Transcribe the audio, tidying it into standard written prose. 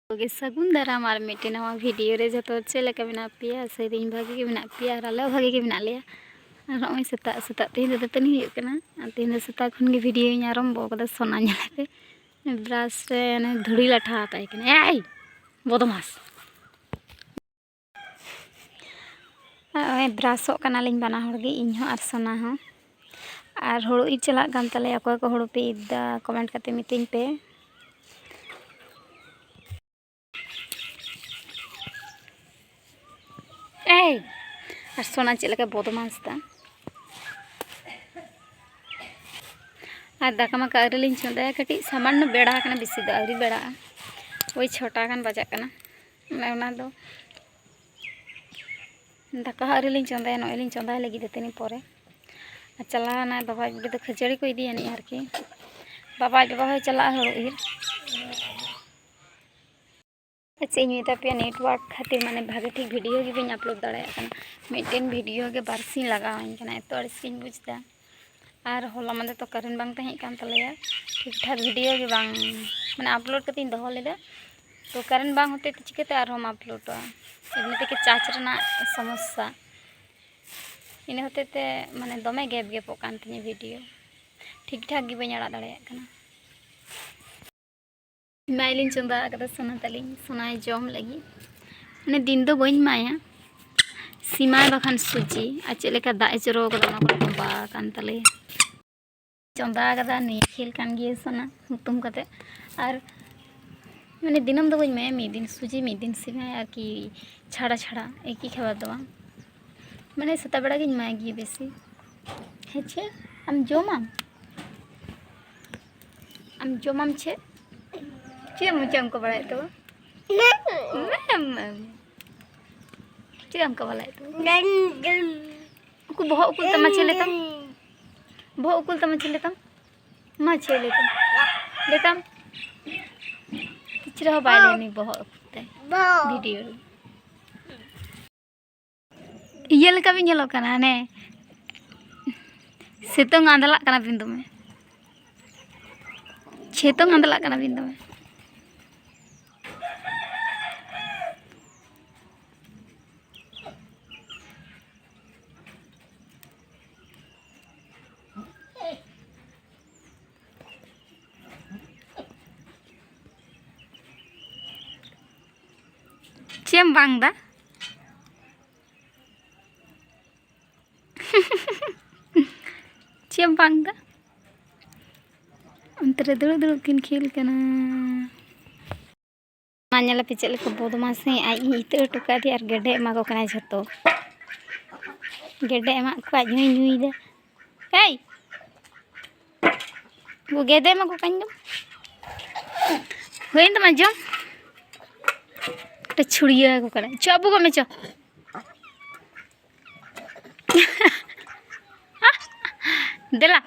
okay सगुन दाराम और मिट्टी नवा वीडियो रे जो चेलेका मेना पिया सेरिंग भागी के मेना पिया और आले भागी के मेना लिया और नॉय सेता सेता तीन दो तनी हुई कना तीन सेता खन के वीडियो इन आरंभ कदा सोना नेले पे ब्रश रे ने धुड़ी लाठा आताय कना ए बदमास ब्रशो कना लिंग बना हड़गे इन हो और सोना हो और हड़ो इ चला कान तले अकोय को हड़ो पे इदा कमेंट करते मीटिंग पे और सोना चलके बदमाशता और दाका मा कारिलिन चंदा कटी सामान्य बेड़ा कना बेसी द आउरी बेड़ा ओई छोटा कान बजा कना ना दो दाका आउरिलिन चंदा नोइलिन चंदा लगी देतेनी परे चला ना बाबा बे तो खजड़ी को इदी यानी आरकी बाबा हो चला हड़ो इर अच्छा इन पे नेटवर्क खातिर माने भागे ठीक वीडियो भी बी अपलोड दाड़ा मिट्टन वीडियो के बारसी लगावाना तो अड़सिन बुझदा और होला मादे तो करेंट बांग तहें कान तलेया ठीक ठाक वीडियो के बांग माने अपलोड कते दहो लेदा तो करेंट बांग होते तो चिकते और हम अपलोडा इने ते चार्ज रना समस्या इन होते ते माने दमे गैप गैप कान तनी वीडियो ठीक ठाक गे बई अड़ा दाड़ा कना माइलिन चंदा कदा सोना तलिंग सोना जम लगी ने दिन दो बइन माया सीमा बखान सुजी आ चलेका दा चरो कदा ना को बा कान तले चंदा कदा नि खेल कान गे सोना तुम कते और माने दिनम दो बइन माया मी दिन सुजी मी दिन सीमा यार की छाड़ा छाड़ा एक ही खबर दवा माने सता बड़ा गिन माया गे बेसी हेछे हम जोमाम छे चे मुझे को बड़ाई तो चे हमको बड़ाई तो को बहुत उकुल तमा छे लेतम मा छे लेतम किचरा बाय लेनी बहुत वीडियो ये लका भी ñelo kana ने सितोंग आंदला kana बिंदु में छेतोंग आंदला kana बिंदु में चेम बांगदा चेम बांगदा अंतरे दुड़ किन खेल कना मान्यला पिचल को बदमाश है आई इते टुका दी और गेडे एमा को कना झतो गेडे एमा को आज नुई दे ए वो गेडे एमा को कान दो होइन त मजो टे छुड़िया को करा चबु को में चो देला